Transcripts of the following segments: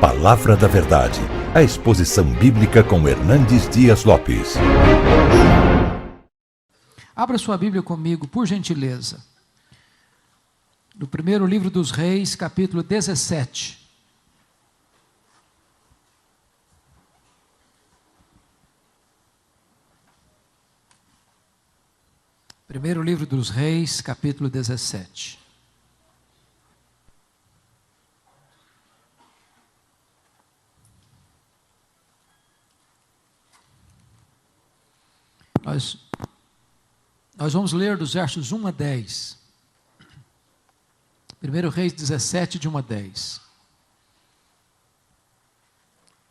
Palavra da Verdade, a exposição bíblica com Hernandes Dias Lopes. Abra sua Bíblia comigo, por gentileza. No primeiro livro dos Reis, capítulo 17. Primeiro livro dos Reis, capítulo 17. Nós vamos ler dos versos 1 a 10. 1 Reis 17, de 1 a 10.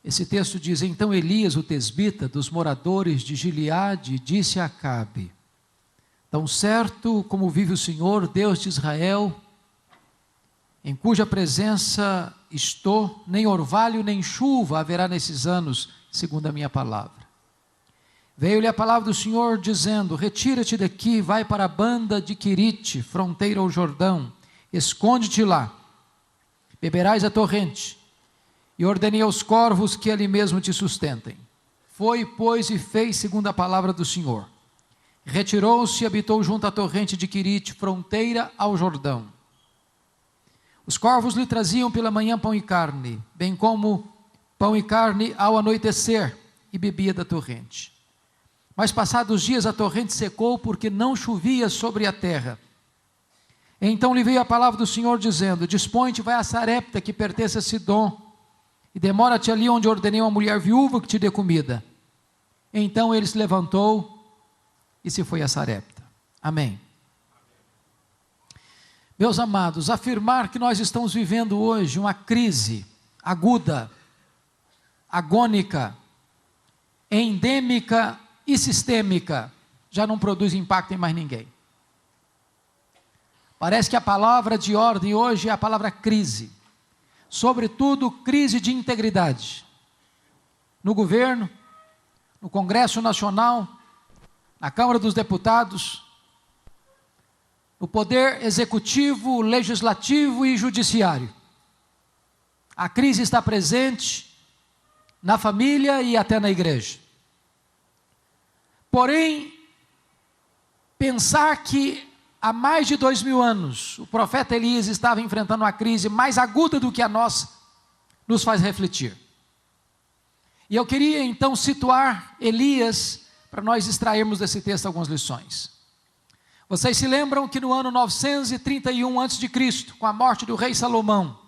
Esse texto diz: Então Elias, o tesbita, dos moradores de Gileade, disse a Acabe: Tão certo como vive o Senhor, Deus de Israel, em cuja presença estou, nem orvalho nem chuva haverá nesses anos, segundo a minha palavra. Veio-lhe a palavra do Senhor dizendo: Retira-te daqui, vai para a banda de Querite, fronteira ao Jordão, esconde-te lá, beberás a torrente, e ordenei aos corvos que ali mesmo te sustentem. Foi, pois, e fez segundo a palavra do Senhor. Retirou-se e habitou junto à torrente de Querite, fronteira ao Jordão. Os corvos lhe traziam pela manhã pão e carne, bem como pão e carne ao anoitecer, e bebia da torrente. Mas passados dias a torrente secou, porque não chovia sobre a terra. Então lhe veio a palavra do Senhor dizendo: Dispõe-te, vai a Sarepta, que pertence a Sidom, e demora-te ali onde ordenei uma mulher viúva que te dê comida. Então ele se levantou e se foi a Sarepta. Amém. Meus amados, afirmar que nós estamos vivendo hoje uma crise aguda, agônica, endêmica e sistêmica, já não produz impacto em mais ninguém. Parece que a palavra de ordem hoje é a palavra crise, sobretudo crise de integridade, no governo, no Congresso Nacional, na Câmara dos Deputados, no Poder Executivo, Legislativo e Judiciário. A crise está presente na família e até na igreja. Porém, pensar que há mais de 2000 anos o profeta Elias estava enfrentando uma crise mais aguda do que a nossa, nos faz refletir. E eu queria então situar Elias para nós extrairmos desse texto algumas lições. Vocês se lembram que no ano 931 a.C., com a morte do rei Salomão,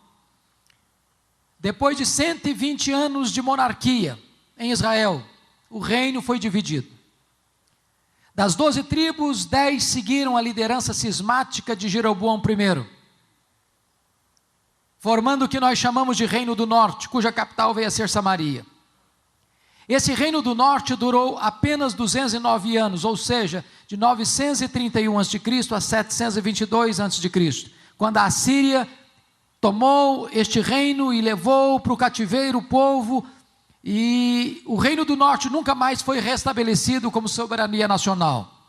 depois de 120 anos de monarquia em Israel, o reino foi dividido. Das 12 tribos, 10 seguiram a liderança cismática de Jeroboão I, formando o que nós chamamos de Reino do Norte, cuja capital veio a ser Samaria. Esse Reino do Norte durou apenas 209 anos, ou seja, de 931 a.C. a 722 a.C., quando a Assíria tomou este reino e levou para o cativeiro o povo, e o Reino do Norte nunca mais foi restabelecido como soberania nacional.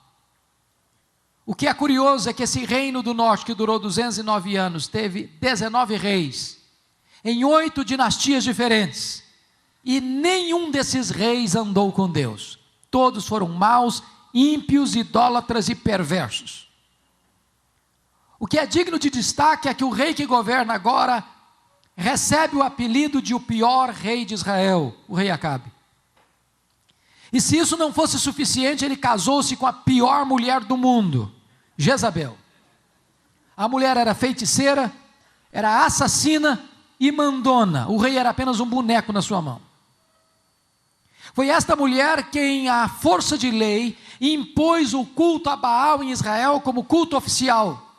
O que é curioso é que esse Reino do Norte, que durou 209 anos, teve 19 reis, em 8 dinastias diferentes, e nenhum desses reis andou com Deus. Todos foram maus, ímpios, idólatras e perversos. O que é digno de destaque é que o rei que governa agora recebe o apelido de o pior rei de Israel, o rei Acabe. E se isso não fosse suficiente, ele casou-se com a pior mulher do mundo, Jezabel. A mulher era feiticeira, era assassina e mandona. O rei era apenas um boneco na sua mão. Foi esta mulher quem, à força de lei, impôs o culto a Baal em Israel como culto oficial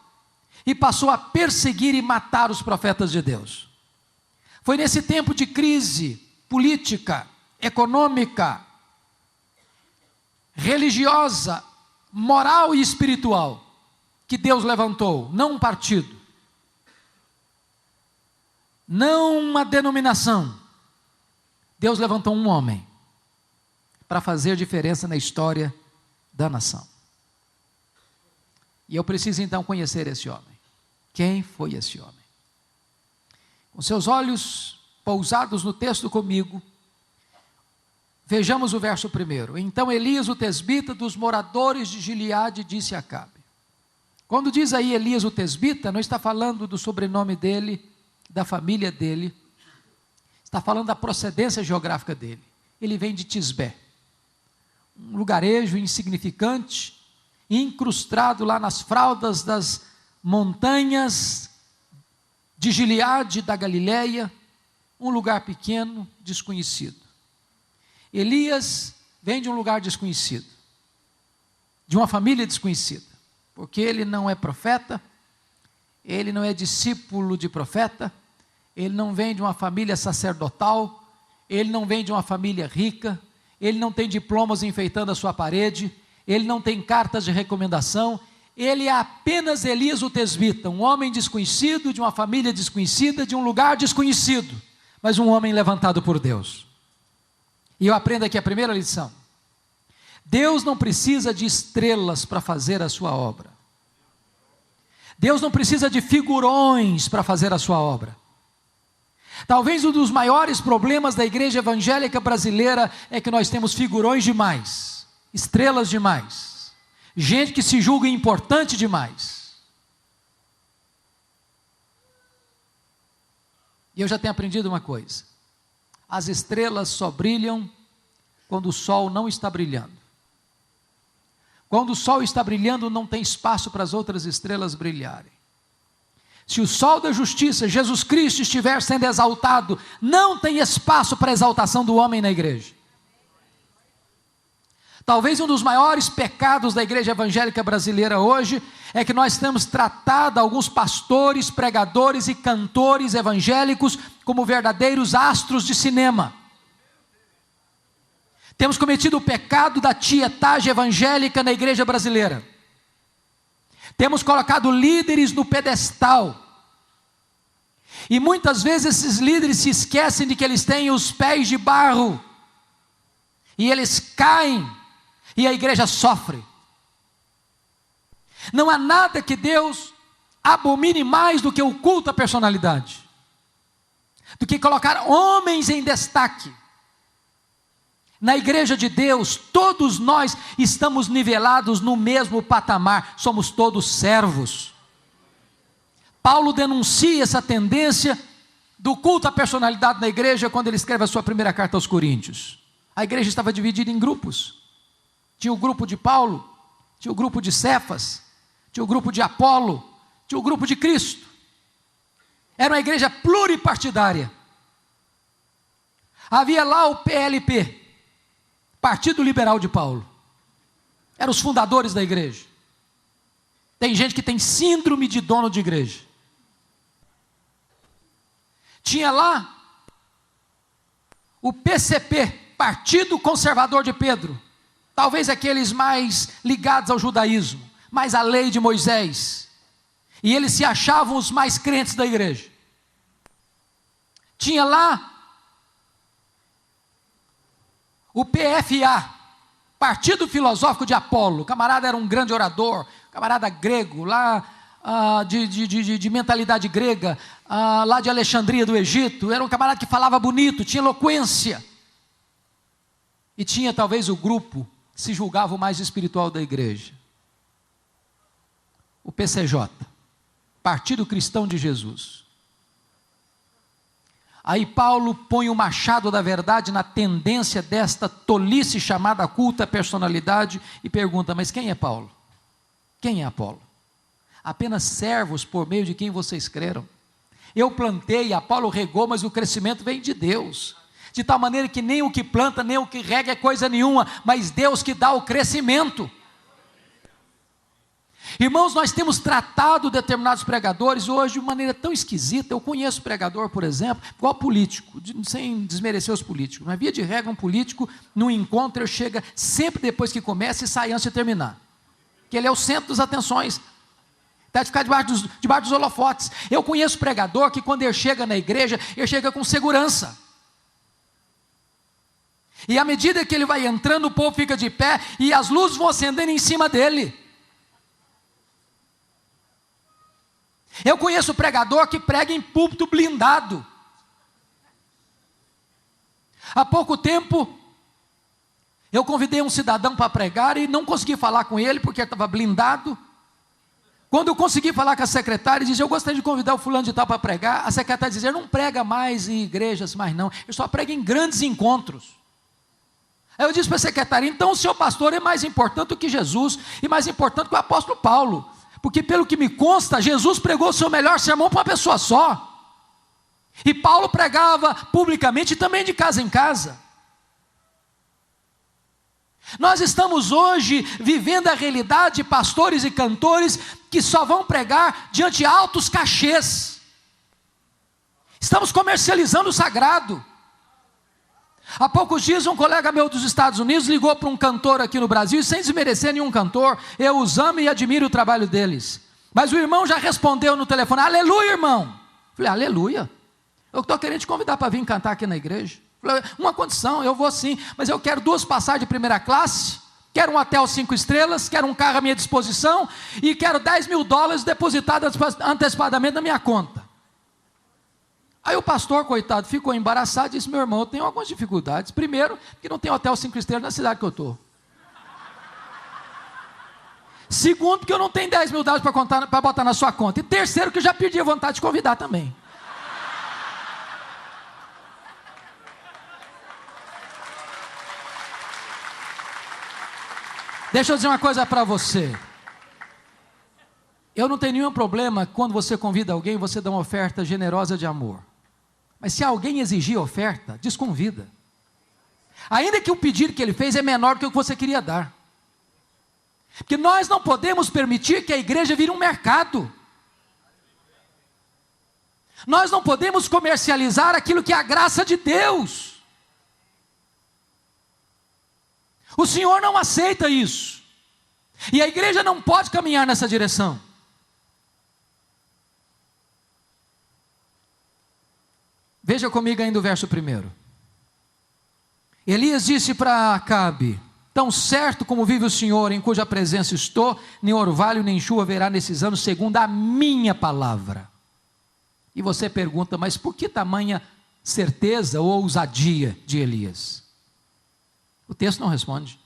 e passou a perseguir e matar os profetas de Deus. Foi nesse tempo de crise política, econômica, religiosa, moral e espiritual que Deus levantou, não um partido, não uma denominação. Deus levantou um homem para fazer diferença na história da nação. E eu preciso então conhecer esse homem. Quem foi esse homem? Com seus olhos pousados no texto comigo, vejamos o verso 1. Então Elias, o tesbita, dos moradores de Gileade, disse a Acabe. Quando diz aí Elias, o tesbita, não está falando do sobrenome dele, da família dele, está falando da procedência geográfica dele. Ele vem de Tisbé, um lugarejo insignificante, incrustado lá nas fraldas das montanhas de Gileade, da Galileia, um lugar pequeno, desconhecido. Elias vem de um lugar desconhecido, de uma família desconhecida, porque ele não é profeta, ele não é discípulo de profeta, ele não vem de uma família sacerdotal, ele não vem de uma família rica, ele não tem diplomas enfeitando a sua parede, ele não tem cartas de recomendação, ele é apenas Elias o tesbita, um homem desconhecido, de uma família desconhecida, de um lugar desconhecido, mas um homem levantado por Deus. E eu aprendo aqui a primeira lição: Deus não precisa de estrelas para fazer a sua obra. Deus não precisa de figurões para fazer a sua obra. Talvez um dos maiores problemas da igreja evangélica brasileira é que nós temos figurões demais, estrelas demais, gente que se julga importante demais. E eu já tenho aprendido uma coisa: as estrelas só brilham quando o sol não está brilhando. Quando o sol está brilhando, não tem espaço para as outras estrelas brilharem. Se o sol da justiça, Jesus Cristo, estiver sendo exaltado, não tem espaço para a exaltação do homem na igreja. Talvez um dos maiores pecados da igreja evangélica brasileira hoje é que nós temos tratado alguns pastores, pregadores e cantores evangélicos como verdadeiros astros de cinema. Temos cometido o pecado da tietagem evangélica na igreja brasileira. Temos colocado líderes no pedestal. E muitas vezes esses líderes se esquecem de que eles têm os pés de barro. E eles caem. E a igreja sofre. Não há nada que Deus abomine mais do que o culto à personalidade. Do que colocar homens em destaque. Na igreja de Deus, todos nós estamos nivelados no mesmo patamar, somos todos servos. Paulo denuncia essa tendência do culto à personalidade na igreja quando ele escreve a sua primeira carta aos Coríntios. A igreja estava dividida em grupos. Tinha o grupo de Paulo, tinha o grupo de Cefas, tinha o grupo de Apolo, tinha o grupo de Cristo. Era uma igreja pluripartidária. Havia lá o PLP, Partido Liberal de Paulo. Eram os fundadores da igreja. Tem gente que tem síndrome de dono de igreja. Tinha lá o PCP, Partido Conservador de Pedro. Talvez aqueles mais ligados ao judaísmo, mais à lei de Moisés. E eles se achavam os mais crentes da igreja. Tinha lá o PFA, Partido Filosófico de Apolo. O camarada era um grande orador, camarada grego, lá de mentalidade grega, lá de Alexandria do Egito. Era um camarada que falava bonito, tinha eloquência. E tinha talvez o grupo que se julgava o mais espiritual da igreja. O PCJ, Partido Cristão de Jesus. Aí Paulo põe o machado da verdade na tendência desta tolice chamada culto à personalidade e pergunta: mas quem é Paulo? Quem é Apolo? Apenas servos por meio de quem vocês creram. Eu plantei, Apolo regou, mas o crescimento vem de Deus. De tal maneira que nem o que planta, nem o que rega é coisa nenhuma, mas Deus que dá o crescimento. Irmãos, nós temos tratado determinados pregadores hoje de maneira tão esquisita. Eu conheço pregador, por exemplo, igual político, sem desmerecer os políticos, mas via de regra um político, num encontro, ele chega sempre depois que começa e sai antes de terminar, que ele é o centro das atenções, deve ficar debaixo dos holofotes. Eu conheço pregador que quando ele chega na igreja, ele chega com segurança, e à medida que ele vai entrando, o povo fica de pé, e as luzes vão acendendo em cima dele. Eu conheço pregador que prega em púlpito blindado. Há pouco tempo, eu convidei um cidadão para pregar e não consegui falar com ele porque estava blindado. Quando eu consegui falar com a secretária, disse: eu gostaria de convidar o fulano de tal para pregar. A secretária dizia: não prega mais em igrejas, mais não, eu só prego em grandes encontros. Aí eu disse para a secretária: então o seu pastor é mais importante do que Jesus, e mais importante que o apóstolo Paulo, porque pelo que me consta, Jesus pregou o seu melhor sermão para uma pessoa só, e Paulo pregava publicamente também de casa em casa. Nós estamos hoje vivendo a realidade de pastores e cantores que só vão pregar diante de altos cachês. Estamos comercializando o sagrado. Há poucos dias um colega meu dos Estados Unidos ligou para um cantor aqui no Brasil, e sem desmerecer nenhum cantor, eu os amo e admiro o trabalho deles. Mas o irmão já respondeu no telefone: aleluia, irmão. Falei: aleluia, eu estou querendo te convidar para vir cantar aqui na igreja. Falei: uma condição, eu vou sim, mas eu quero 2 passagens de primeira classe, quero um hotel 5 estrelas, quero um carro à minha disposição, e quero $10.000 depositados antecipadamente na minha conta. Aí o pastor, coitado, ficou embaraçado e disse: meu irmão, eu tenho algumas dificuldades. Primeiro, que não tem hotel 5 estrelas na cidade que eu estou. Segundo, que eu não tenho $10.000 para botar na sua conta. E terceiro, que eu já perdi a vontade de convidar também. Deixa eu dizer uma coisa para você. Eu não tenho nenhum problema quando você convida alguém, você dá uma oferta generosa de amor. Mas se alguém exigir oferta, desconvida. Ainda que o pedido que ele fez é menor do que o que você queria dar. Porque nós não podemos permitir que a igreja vire um mercado. Nós não podemos comercializar aquilo que é a graça de Deus. O Senhor não aceita isso. E a igreja não pode caminhar nessa direção. Veja comigo ainda o verso 1. Elias disse para Acabe: tão certo como vive o Senhor, em cuja presença estou, nem orvalho nem chuva haverá nesses anos, segundo a minha palavra. E você pergunta: mas por que tamanha certeza ou ousadia de Elias? O texto não responde.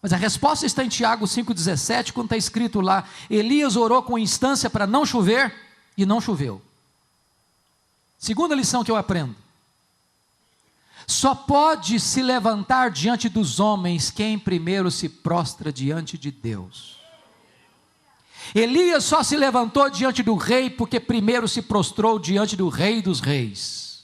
Mas a resposta está em Tiago 5,17, quando está escrito lá: Elias orou com instância para não chover, e não choveu. Segunda lição que eu aprendo: só pode se levantar diante dos homens quem primeiro se prostra diante de Deus. Elias só se levantou diante do rei porque primeiro se prostrou diante do Rei dos Reis.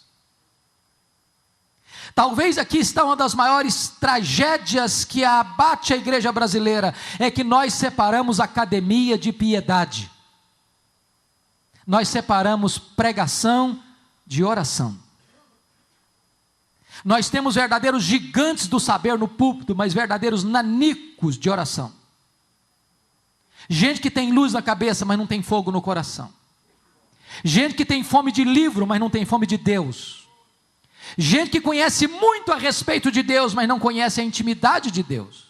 Talvez aqui está uma das maiores tragédias que abate a igreja brasileira, é que nós separamos academia de piedade. Nós separamos pregação de oração. Nós temos verdadeiros gigantes do saber no púlpito, mas verdadeiros nanicos de oração. Gente que tem luz na cabeça, mas não tem fogo no coração. Gente que tem fome de livro, mas não tem fome de Deus. Gente que conhece muito a respeito de Deus, mas não conhece a intimidade de Deus.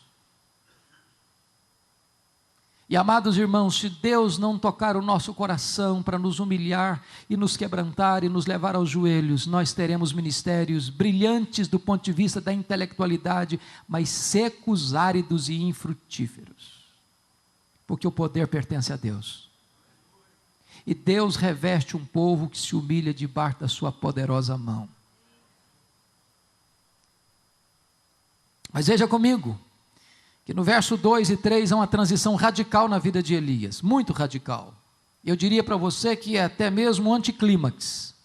E amados irmãos, se Deus não tocar o nosso coração para nos humilhar e nos quebrantar e nos levar aos joelhos, nós teremos ministérios brilhantes do ponto de vista da intelectualidade, mas secos, áridos e infrutíferos. Porque o poder pertence a Deus. E Deus reveste um povo que se humilha debaixo da sua poderosa mão. Mas veja comigo, que no verso 2 e 3 há uma transição radical na vida de Elias, muito radical. Eu diria para você que é até mesmo um anticlímax.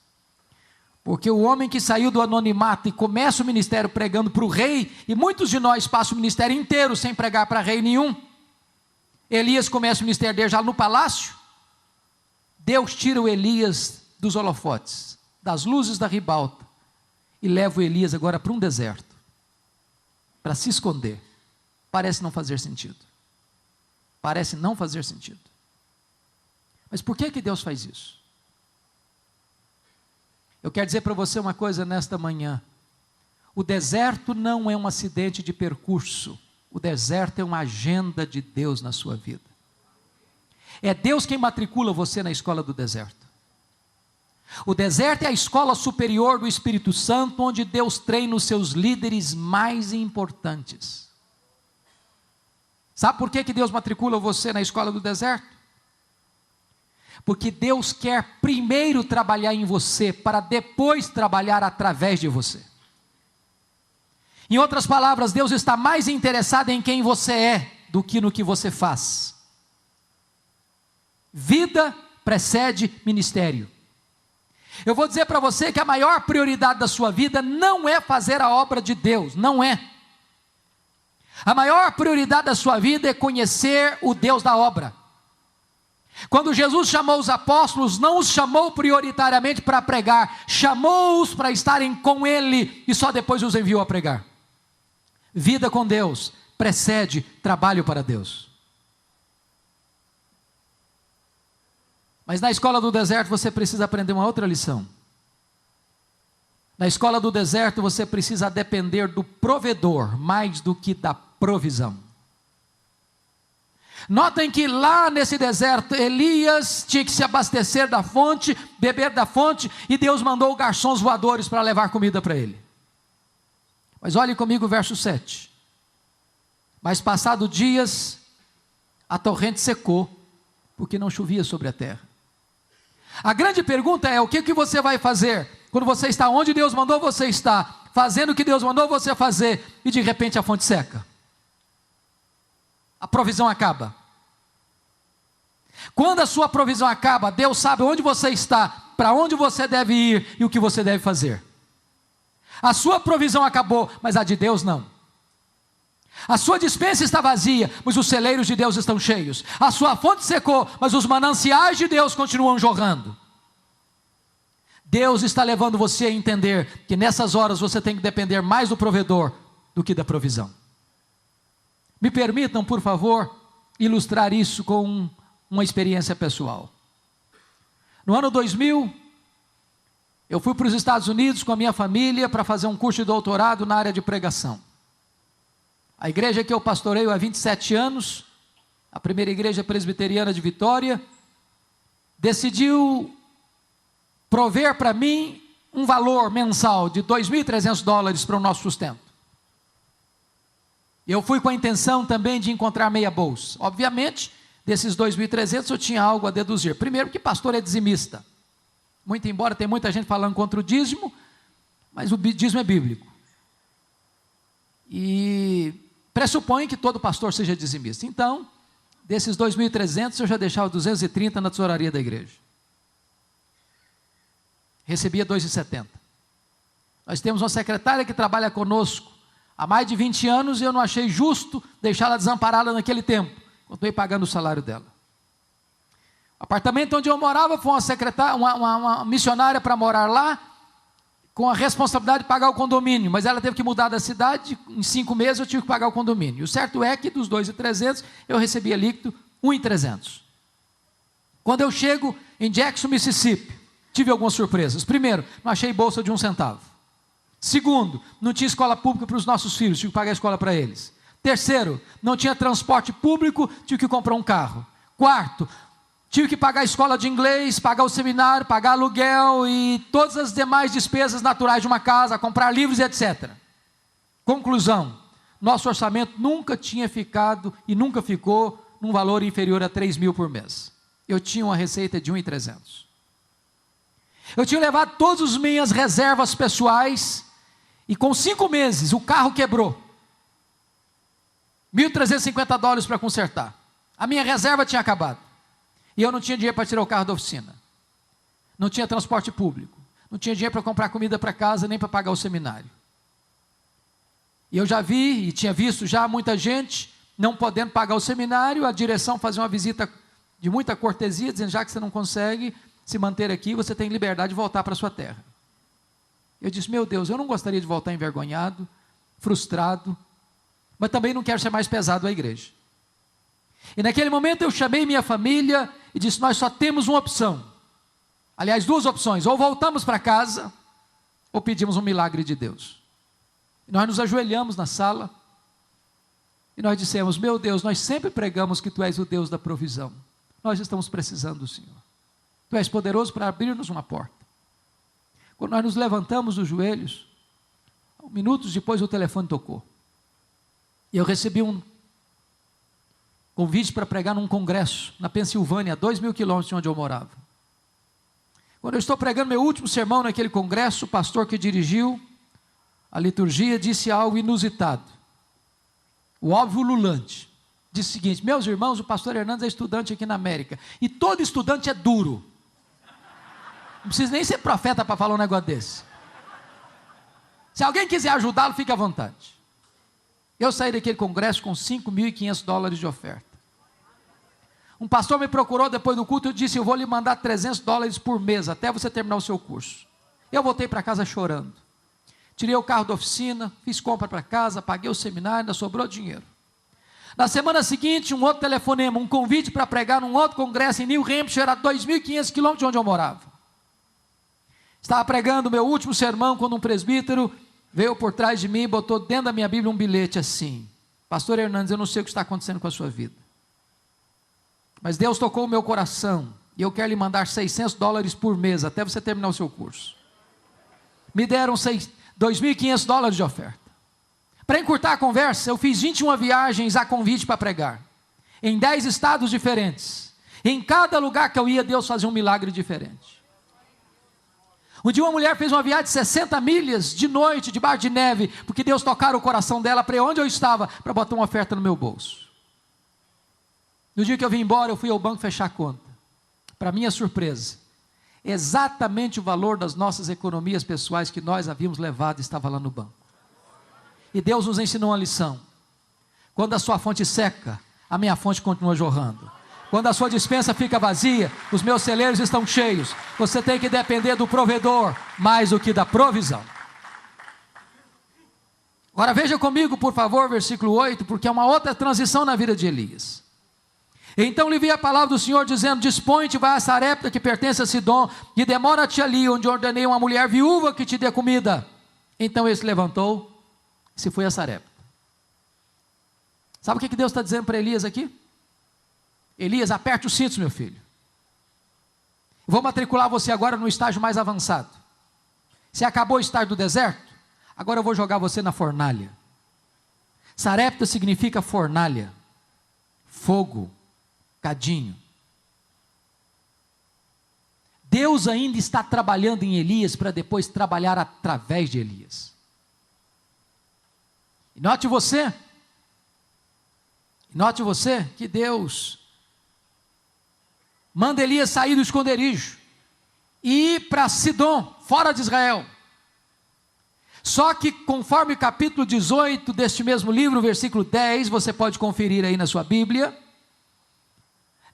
Porque o homem que saiu do anonimato e começa o ministério pregando para o rei, e muitos de nós passam o ministério inteiro sem pregar para rei nenhum. Elias começa o ministério dele já no palácio. Deus tira o Elias dos holofotes, das luzes da ribalta, e leva o Elias agora para um deserto, para se esconder. Parece não fazer sentido. Parece não fazer sentido. Mas por que Deus faz isso? Eu quero dizer para você uma coisa nesta manhã. O deserto não é um acidente de percurso. O deserto é uma agenda de Deus na sua vida. É Deus quem matricula você na escola do deserto. O deserto é a escola superior do Espírito Santo, onde Deus treina os seus líderes mais importantes. Sabe por que Deus matricula você na escola do deserto? Porque Deus quer primeiro trabalhar em você, para depois trabalhar através de você. Em outras palavras, Deus está mais interessado em quem você é, do que no que você faz. Vida precede ministério. Eu vou dizer para você que a maior prioridade da sua vida não é fazer a obra de Deus, não é. A maior prioridade da sua vida é conhecer o Deus da obra. Quando Jesus chamou os apóstolos, não os chamou prioritariamente para pregar, chamou-os para estarem com Ele e só depois os enviou a pregar. Vida com Deus precede trabalho para Deus. Mas na escola do deserto você precisa aprender uma outra lição. Na escola do deserto você precisa depender do provedor mais do que da provisão. Notem que lá nesse deserto Elias tinha que se abastecer da fonte, beber da fonte, e Deus mandou garçons voadores para levar comida para ele. Mas olhe comigo o verso 7. Mas passado dias, a torrente secou, porque não chovia sobre a terra. A grande pergunta é: o que você vai fazer quando você está onde Deus mandou você estar, fazendo o que Deus mandou você fazer, e de repente a fonte seca? A provisão acaba. Quando a sua provisão acaba, Deus sabe onde você está, para onde você deve ir e o que você deve fazer. A sua provisão acabou, mas a de Deus não. A sua despensa está vazia, mas os celeiros de Deus estão cheios. A sua fonte secou, mas os mananciais de Deus continuam jorrando. Deus está levando você a entender que nessas horas você tem que depender mais do provedor do que da provisão. Me permitam, por favor, ilustrar isso com uma experiência pessoal. No ano 2000, eu fui para os Estados Unidos com a minha família para fazer um curso de doutorado na área de pregação. A igreja que eu pastoreio há 27 anos, a primeira igreja presbiteriana de Vitória, decidiu prover para mim um valor mensal de $2.300 para o nosso sustento. Eu fui com a intenção também de encontrar meia bolsa. Obviamente, desses 2.300 eu tinha algo a deduzir. Primeiro, que pastor é dizimista. Muito embora tem muita gente falando contra o dízimo, mas o dízimo é bíblico. E pressupõe que todo pastor seja dizimista. Então, desses 2.300 eu já deixava 230 na tesouraria da igreja. Recebia 2,70. Nós temos uma secretária que trabalha conosco há mais de 20 anos e eu não achei justo deixá-la desamparada naquele tempo. Continuei pagando o salário dela. O apartamento onde eu morava foi uma secretária, uma missionária para morar lá, com a responsabilidade de pagar o condomínio, mas ela teve que mudar da cidade, em 5 meses eu tive que pagar o condomínio. O certo é que dos 2.300 eu recebia líquido 1.300. Quando eu chego em Jackson, Mississippi, tive algumas surpresas. Primeiro, não achei bolsa de 1 centavo. Segundo, não tinha escola pública para os nossos filhos, tive que pagar a escola para eles. Terceiro, não tinha transporte público, tive que comprar um carro. Quarto, tive que pagar a escola de inglês, pagar o seminário, pagar aluguel e todas as demais despesas naturais de uma casa, comprar livros e etc. Conclusão, nosso orçamento nunca tinha ficado e nunca ficou num valor inferior a 3.000 por mês. Eu tinha uma receita de 1.300. Eu tinha levado todas as minhas reservas pessoais e com 5 meses o carro quebrou. $1.350 para consertar. A minha reserva tinha acabado. E eu não tinha dinheiro para tirar o carro da oficina. Não tinha transporte público. Não tinha dinheiro para comprar comida para casa, nem para pagar o seminário. E eu já vi, e tinha visto já muita gente não podendo pagar o seminário, a direção fazia uma visita de muita cortesia, dizendo: já que você não consegue se manter aqui, você tem liberdade de voltar para a sua terra. Eu disse: meu Deus, eu não gostaria de voltar envergonhado, frustrado, mas também não quero ser mais pesado à igreja. E naquele momento eu chamei minha família e disse: nós só temos uma opção. Aliás, 2 opções: ou voltamos para casa, ou pedimos um milagre de Deus. E nós nos ajoelhamos na sala, e nós dissemos: meu Deus, nós sempre pregamos que Tu és o Deus da provisão. Nós estamos precisando do Senhor. Tu és poderoso para abrir-nos uma porta. Quando nós nos levantamos dos joelhos, minutos depois o telefone tocou. E eu recebi um convite para pregar num congresso, na Pensilvânia, a 2.000 quilômetros de onde eu morava. Quando eu estou pregando meu último sermão naquele congresso, o pastor que dirigiu a liturgia disse algo inusitado. O óbvio ululante. Disse o seguinte: meus irmãos, o pastor Hernandes é estudante aqui na América, e todo estudante é duro. Não precisa nem ser profeta para falar um negócio desse. Se alguém quiser ajudá-lo, fique à vontade. Eu saí daquele congresso com $5.500 de oferta. Um pastor me procurou depois do culto e disse: eu vou lhe mandar $300 por mês, até você terminar o seu curso. Eu voltei para casa chorando. Tirei o carro da oficina, fiz compra para casa, paguei o seminário, ainda sobrou dinheiro. Na semana seguinte, um outro telefonema, um convite para pregar num outro congresso em New Hampshire, a 2.500 quilômetros de onde eu morava. Estava pregando o meu último sermão quando um presbítero veio por trás de mim e botou dentro da minha Bíblia um bilhete assim: pastor Hernandes, eu não sei o que está acontecendo com a sua vida, mas Deus tocou o meu coração e eu quero lhe mandar $600 por mês, até você terminar o seu curso. Me deram $2.500 de oferta. Para encurtar a conversa, eu fiz 21 viagens a convite para pregar, em 10 estados diferentes. Em cada lugar que eu ia, Deus fazia um milagre diferente. Um dia uma mulher fez uma viagem de 60 milhas, de noite, debaixo de neve, porque Deus tocara o coração dela para onde eu estava, para botar uma oferta no meu bolso. No dia que eu vim embora, eu fui ao banco fechar a conta. Para minha surpresa, exatamente o valor das nossas economias pessoais que nós havíamos levado estava lá no banco. E Deus nos ensinou uma lição: quando a sua fonte seca, a minha fonte continua jorrando. Quando a sua despensa fica vazia, os meus celeiros estão cheios. Você tem que depender do provedor mais do que da provisão. Agora veja comigo, por favor, versículo 8, porque é uma outra transição na vida de Elias. Então lhe veio a palavra do Senhor dizendo: dispõe-te, vai a Sarepta, que pertence a Sidom, e demora-te ali, onde ordenei uma mulher viúva que te dê comida. Então ele se levantou e se foi a Sarepta. Sabe o que Deus está dizendo para Elias aqui? Elias, aperte os cintos, meu filho. Vou matricular você agora no estágio mais avançado. Você acabou o estágio do deserto? Agora eu vou jogar você na fornalha. Sarepta significa fornalha, fogo, cadinho. Deus ainda está trabalhando em Elias para depois trabalhar através de Elias. E note você que Deus manda Elias sair do esconderijo e ir para Sidom, fora de Israel. Só que conforme o capítulo 18 deste mesmo livro, versículo 10, você pode conferir aí na sua Bíblia,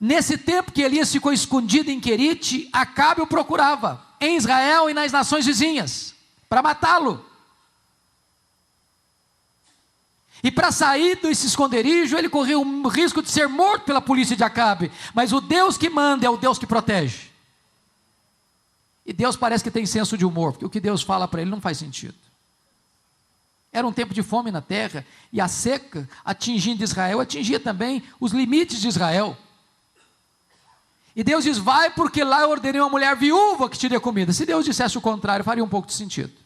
nesse tempo que Elias ficou escondido em Querite, Acabe o procurava, em Israel e nas nações vizinhas, para matá-lo. E para sair desse esconderijo, ele correu o risco de ser morto pela polícia de Acabe. Mas o Deus que manda é o Deus que protege. E Deus parece que tem senso de humor, porque o que Deus fala para ele não faz sentido. Era um tempo de fome na terra, e a seca atingindo Israel, atingia também os limites de Israel. E Deus diz: vai, porque lá eu ordenei uma mulher viúva que te dê comida. Se Deus dissesse o contrário, faria um pouco de sentido.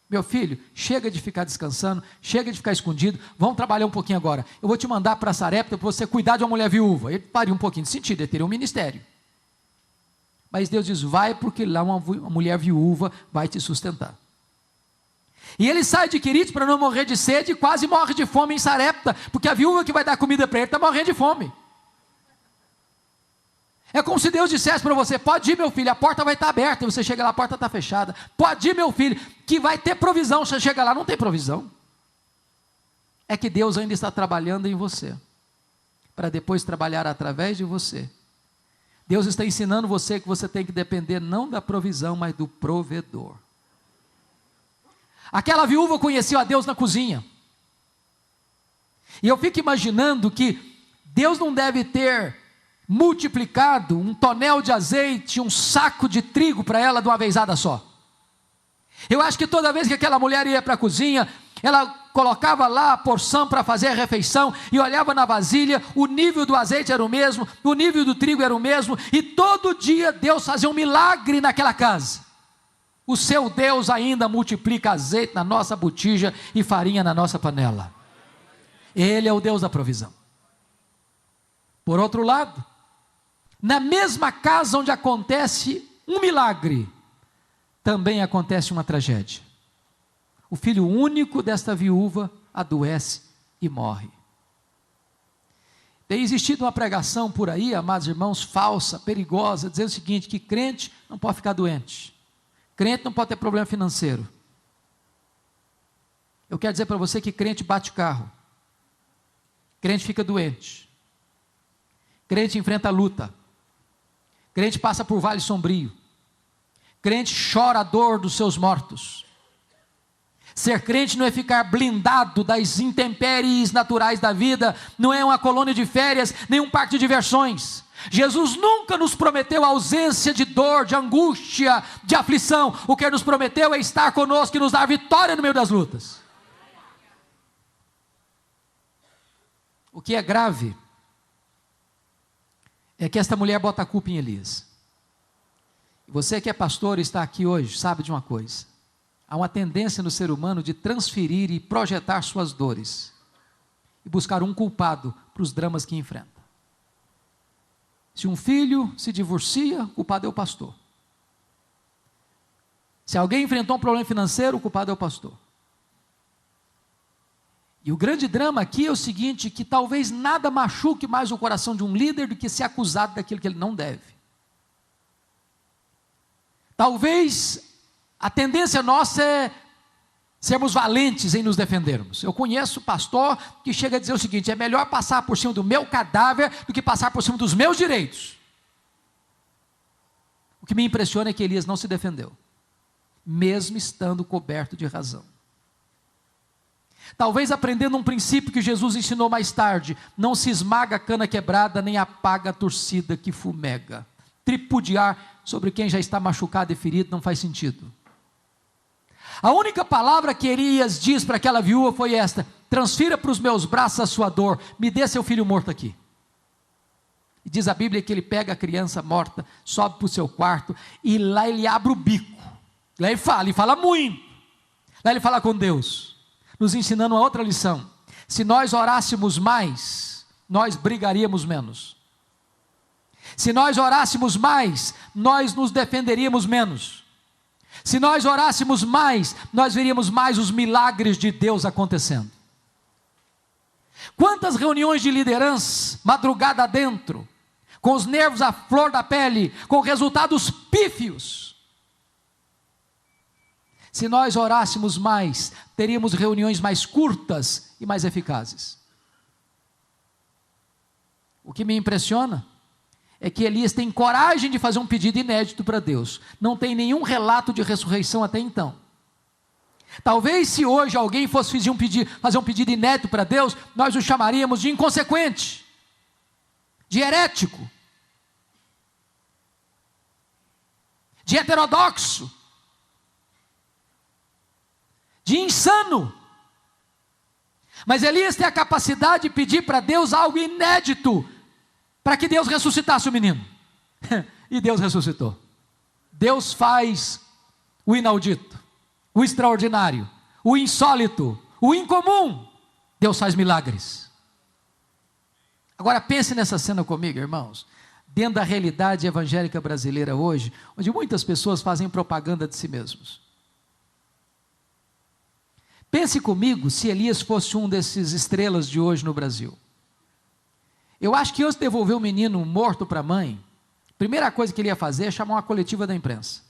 Meu filho, chega de ficar descansando, chega de ficar escondido, vamos trabalhar um pouquinho agora. Eu vou te mandar para Sarepta para você cuidar de uma mulher viúva. Ele faria um pouquinho de sentido, ele teria um ministério. Mas Deus diz: vai, porque lá uma mulher viúva vai te sustentar. E ele sai de Querite para não morrer de sede e quase morre de fome em Sarepta, porque a viúva que vai dar comida para ele está morrendo de fome. É como se Deus dissesse para você: pode ir, meu filho, a porta vai estar aberta. E você chega lá, a porta está fechada. Pode ir, meu filho, que vai ter provisão. Você chega lá, não tem provisão. É que Deus ainda está trabalhando em você, para depois trabalhar através de você. Deus está ensinando você que você tem que depender não da provisão, mas do provedor. Aquela viúva conheceu a Deus na cozinha. E eu fico imaginando que Deus não deve ter multiplicado um tonel de azeite, um saco de trigo para ela de uma vezada só. Eu acho que toda vez que aquela mulher ia para a cozinha, ela colocava lá a porção para fazer a refeição e olhava na vasilha, o nível do azeite era o mesmo, o nível do trigo era o mesmo, e todo dia Deus fazia um milagre naquela casa. O seu Deus ainda multiplica azeite na nossa botija e farinha na nossa panela. Ele é o Deus da provisão. Por outro lado, na mesma casa onde acontece um milagre, também acontece uma tragédia. O filho único desta viúva adoece e morre. Tem existido uma pregação por aí, amados irmãos, falsa, perigosa, dizendo o seguinte, que crente não pode ficar doente. Crente não pode ter problema financeiro. Eu quero dizer para você que crente bate carro. Crente fica doente. Crente enfrenta a luta. Crente passa por vale sombrio. Crente chora a dor dos seus mortos. Ser crente não é ficar blindado das intempéries naturais da vida, não é uma colônia de férias, nem um parque de diversões. Jesus nunca nos prometeu ausência de dor, de angústia, de aflição. O que Ele nos prometeu é estar conosco e nos dar vitória no meio das lutas. O que é grave é que esta mulher bota a culpa em Elias. Você que é pastor e está aqui hoje, sabe de uma coisa. Há uma tendência no ser humano de transferir e projetar suas dores e buscar um culpado para os dramas que enfrenta. Se um filho se divorcia, o culpado é o pastor. Se alguém enfrentou um problema financeiro, o culpado é o pastor. E o grande drama aqui é o seguinte, que talvez nada machuque mais o coração de um líder do que ser acusado daquilo que ele não deve. Talvez a tendência nossa é sermos valentes em nos defendermos. Eu conheço pastor que chega a dizer o seguinte, é melhor passar por cima do meu cadáver do que passar por cima dos meus direitos. O que me impressiona é que Elias não se defendeu, mesmo estando coberto de razão. Talvez aprendendo um princípio que Jesus ensinou mais tarde, não se esmaga a cana quebrada, nem apaga a torcida que fumega. Tripudiar sobre quem já está machucado e ferido não faz sentido. A única palavra que Elias diz para aquela viúva foi esta, transfira para os meus braços a sua dor, me dê seu filho morto aqui. E diz a Bíblia que ele pega a criança morta, sobe para o seu quarto, e lá ele abre o bico, lá ele fala muito, lá ele fala com Deus, nos ensinando uma outra lição, se nós orássemos mais, nós brigaríamos menos, se nós orássemos mais, nós nos defenderíamos menos, se nós orássemos mais, nós veríamos mais os milagres de Deus acontecendo. Quantas reuniões de liderança, madrugada dentro, com os nervos à flor da pele, com resultados pífios. Se nós orássemos mais, teríamos reuniões mais curtas e mais eficazes. O que me impressiona é que Elias tem coragem de fazer um pedido inédito para Deus. Não tem nenhum relato de ressurreição até então. Talvez se hoje alguém fosse fazer um pedido inédito para Deus, nós o chamaríamos de inconsequente, de herético, de heterodoxo, de insano. Mas Elias tem a capacidade de pedir para Deus algo inédito, para que Deus ressuscitasse o menino. E Deus ressuscitou. Deus faz o inaudito, o extraordinário, o insólito, o incomum. Deus faz milagres. Agora pense nessa cena comigo, irmãos. Dentro da realidade evangélica brasileira hoje, onde muitas pessoas fazem propaganda de si mesmos. Pense comigo se Elias fosse um desses estrelas de hoje no Brasil. Eu acho que antes de devolver o menino morto para a mãe, a primeira coisa que ele ia fazer é chamar uma coletiva da imprensa.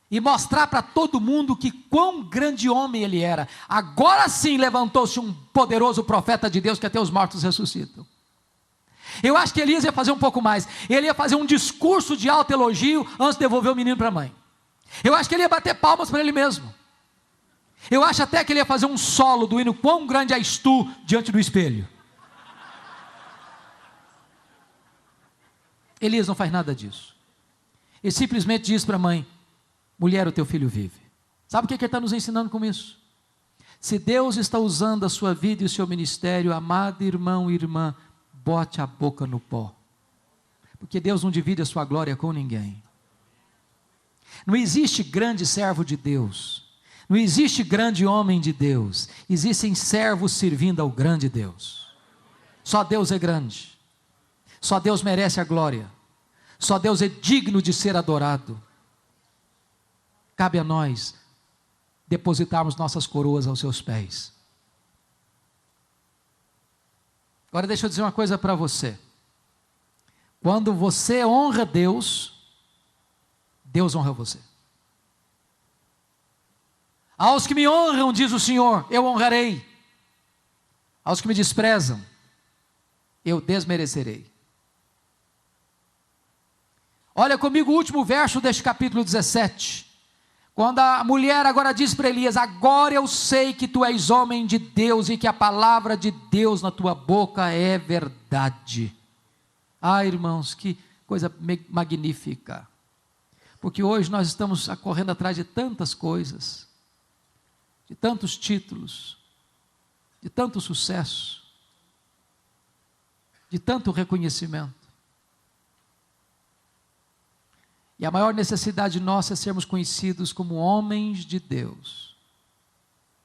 E mostrar para todo mundo que quão grande homem ele era. Agora sim levantou-se um poderoso profeta de Deus que até os mortos ressuscitam. Eu acho que Elias ia fazer um pouco mais. Ele ia fazer um discurso de alto elogio antes de devolver o menino para a mãe. Eu acho que ele ia bater palmas para ele mesmo. Eu acho até que ele ia fazer um solo do hino Quão Grande És Tu diante do espelho. Elias não faz nada disso. Ele simplesmente diz para a mãe, mulher, o teu filho vive. Sabe o que ele está nos ensinando com isso? Se Deus está usando a sua vida e o seu ministério, amado irmão e irmã, bote a boca no pó. Porque Deus não divide a sua glória com ninguém. Não existe grande servo de Deus, não existe grande homem de Deus, existem servos servindo ao grande Deus. Só Deus é grande, só Deus merece a glória, só Deus é digno de ser adorado. Cabe a nós depositarmos nossas coroas aos seus pés. Agora deixa eu dizer uma coisa para você. Quando você honra Deus, Deus honra você. Aos que me honram, diz o Senhor, eu honrarei. Aos que me desprezam, eu desmerecerei. Olha comigo o último verso deste capítulo 17. Quando a mulher agora diz para Elias: agora eu sei que tu és homem de Deus e que a palavra de Deus na tua boca é verdade. Ah, irmãos, que coisa magnífica. Porque hoje nós estamos correndo atrás de tantas coisas, de tantos títulos, de tanto sucesso, de tanto reconhecimento. E a maior necessidade nossa é sermos conhecidos como homens de Deus,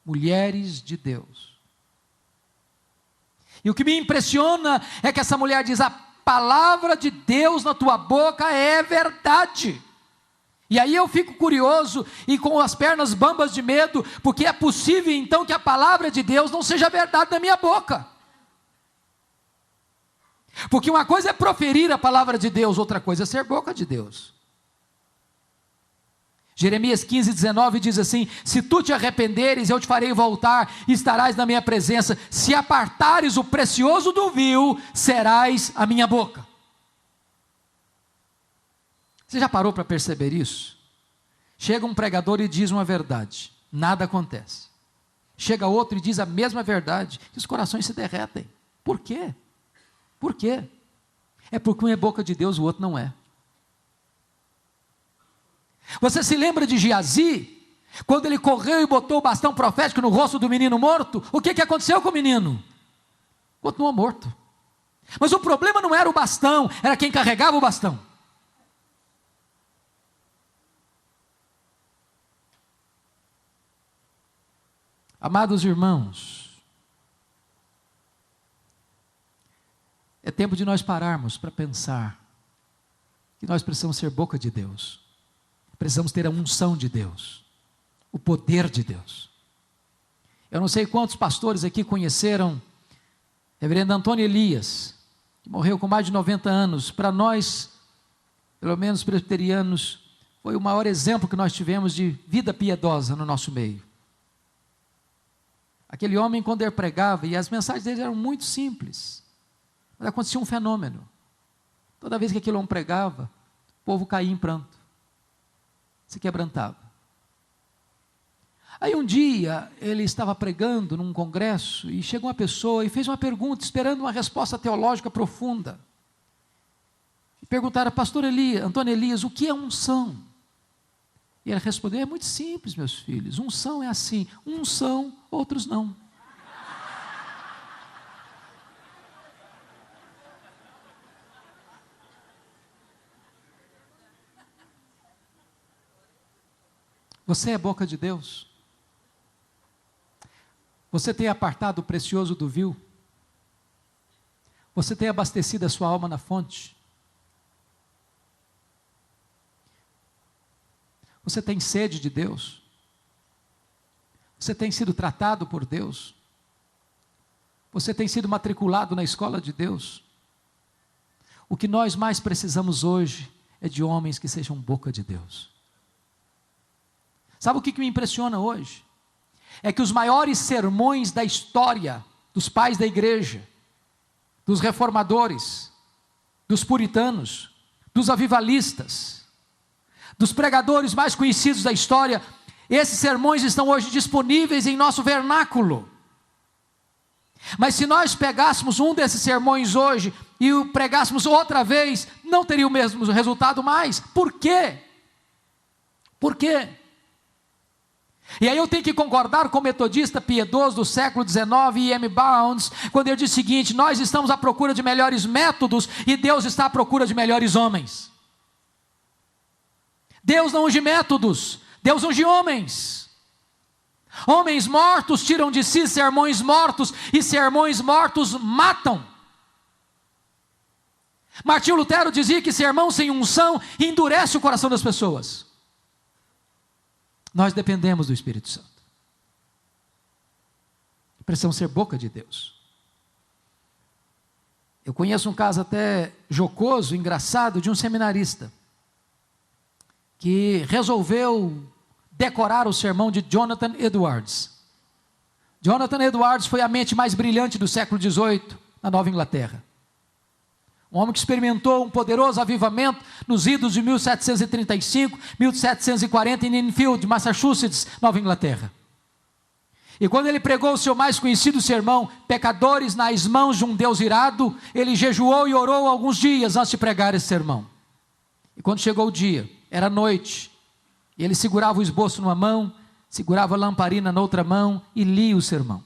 mulheres de Deus. E o que me impressiona é que essa mulher diz: a palavra de Deus na tua boca é verdade. E aí eu fico curioso e com as pernas bambas de medo, porque é possível então que a palavra de Deus não seja verdade na minha boca. Porque uma coisa é proferir a palavra de Deus, outra coisa é ser boca de Deus. Jeremias 15:19 diz assim: se tu te arrependeres, eu te farei voltar e estarás na minha presença. Se apartares o precioso do vil, serás a minha boca. Você já parou para perceber isso? Chega um pregador e diz uma verdade, nada acontece. Chega outro e diz a mesma verdade, e os corações se derretem. Por quê? Por quê? É porque um é boca de Deus, o outro não é. Você se lembra de Geazi? Quando ele correu e botou o bastão profético no rosto do menino morto, o que aconteceu com o menino? Continuou morto. Mas o problema não era o bastão, era quem carregava o bastão. Amados irmãos, é tempo de nós pararmos para pensar que nós precisamos ser boca de Deus. Precisamos ter a unção de Deus, o poder de Deus. Eu não sei quantos pastores aqui conheceram reverendo Antônio Elias, que morreu com mais de 90 anos. Para nós, pelo menos presbiterianos, foi o maior exemplo que nós tivemos de vida piedosa no nosso meio. Aquele homem, quando ele pregava, e as mensagens dele eram muito simples, mas acontecia um fenômeno. Toda vez que aquele homem pregava, o povo caía em pranto, se quebrantava. Aí um dia, ele estava pregando num congresso, e chegou uma pessoa e fez uma pergunta, esperando uma resposta teológica profunda. E perguntaram: pastor Elias, Antônio Elias, o que é unção? E ele respondeu: é muito simples, meus filhos, unção é assim, uns são, outros não. Você é boca de Deus? Você tem apartado o precioso do vil? Você tem abastecido a sua alma na fonte? Você tem sede de Deus? Você tem sido tratado por Deus? Você tem sido matriculado na escola de Deus? O que nós mais precisamos hoje é de homens que sejam boca de Deus. Sabe o que me impressiona hoje? É que os maiores sermões da história, dos pais da igreja, dos reformadores, dos puritanos, dos avivalistas, dos pregadores mais conhecidos da história, esses sermões estão hoje disponíveis em nosso vernáculo. Mas se nós pegássemos um desses sermões hoje e o pregássemos outra vez, não teria o mesmo resultado mais. Por quê? Por quê? E aí eu tenho que concordar com o metodista piedoso do século XIX, E.M. Bounds, quando ele diz o seguinte: nós estamos à procura de melhores métodos e Deus está à procura de melhores homens. Deus não unge métodos, Deus unge homens. Homens mortos tiram de si sermões mortos, e sermões mortos matam. Martinho Lutero dizia que sermão sem unção endurece o coração das pessoas. Nós dependemos do Espírito Santo. Precisamos ser boca de Deus. Eu conheço um caso até jocoso, engraçado, de um seminarista que resolveu decorar o sermão de Jonathan Edwards. Jonathan Edwards foi a mente mais brilhante do século XVIII na Nova Inglaterra. Um homem que experimentou um poderoso avivamento nos idos de 1735, 1740 em Enfield, Massachusetts, Nova Inglaterra. E quando ele pregou o seu mais conhecido sermão, Pecadores nas mãos de um Deus irado, ele jejuou e orou alguns dias antes de pregar esse sermão. E quando chegou o dia, era noite, e ele segurava o esboço numa mão, segurava a lamparina na outra mão e lia o sermão.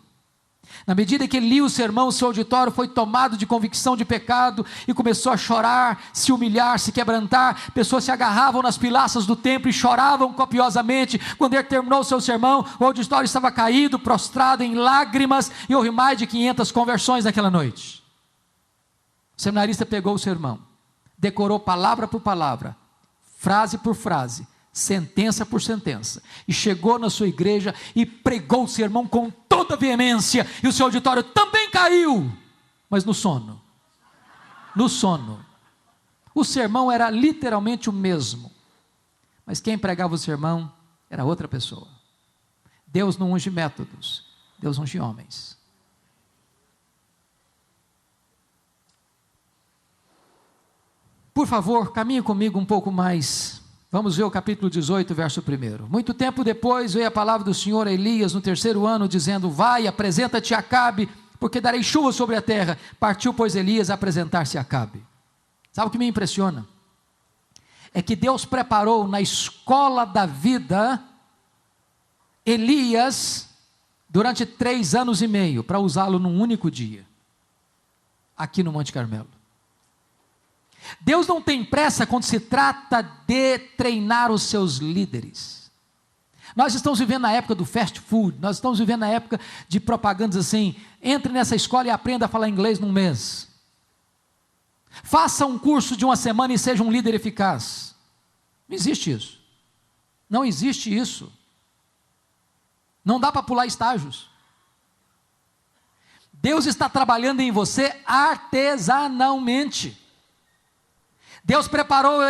Na medida que ele lia o sermão, o seu auditório foi tomado de convicção de pecado e começou a chorar, se humilhar, se quebrantar. Pessoas se agarravam nas pilastras do templo e choravam copiosamente. Quando ele terminou o seu sermão, o auditório estava caído, prostrado em lágrimas, e houve mais de 500 conversões naquela noite. O seminarista pegou o sermão, decorou palavra por palavra, frase por frase, sentença por sentença, e chegou na sua igreja e pregou o sermão com toda veemência, e o seu auditório também caiu, mas no sono. O sermão era literalmente o mesmo, mas quem pregava o sermão era outra pessoa. Deus não unge métodos, Deus unge homens. Por favor, caminhe comigo um pouco mais. Vamos ver o capítulo 18, verso 1. Muito tempo depois veio a palavra do Senhor a Elias no 3º ano, dizendo: vai, apresenta-te a Acabe, porque darei chuva sobre a terra. Partiu, pois, Elias a apresentar-se a Acabe. Sabe o que me impressiona? É que Deus preparou na escola da vida Elias durante 3 anos e meio, para usá-lo num único dia, aqui no Monte Carmelo. Deus não tem pressa quando se trata de treinar os seus líderes. Nós estamos vivendo na época do fast food, nós estamos vivendo na época de propagandas assim: entre nessa escola e aprenda a falar inglês num mês. Faça um curso de 1 semana e seja um líder eficaz. Não existe isso. Não existe isso. Não dá para pular estágios. Deus está trabalhando em você artesanalmente. Deus preparou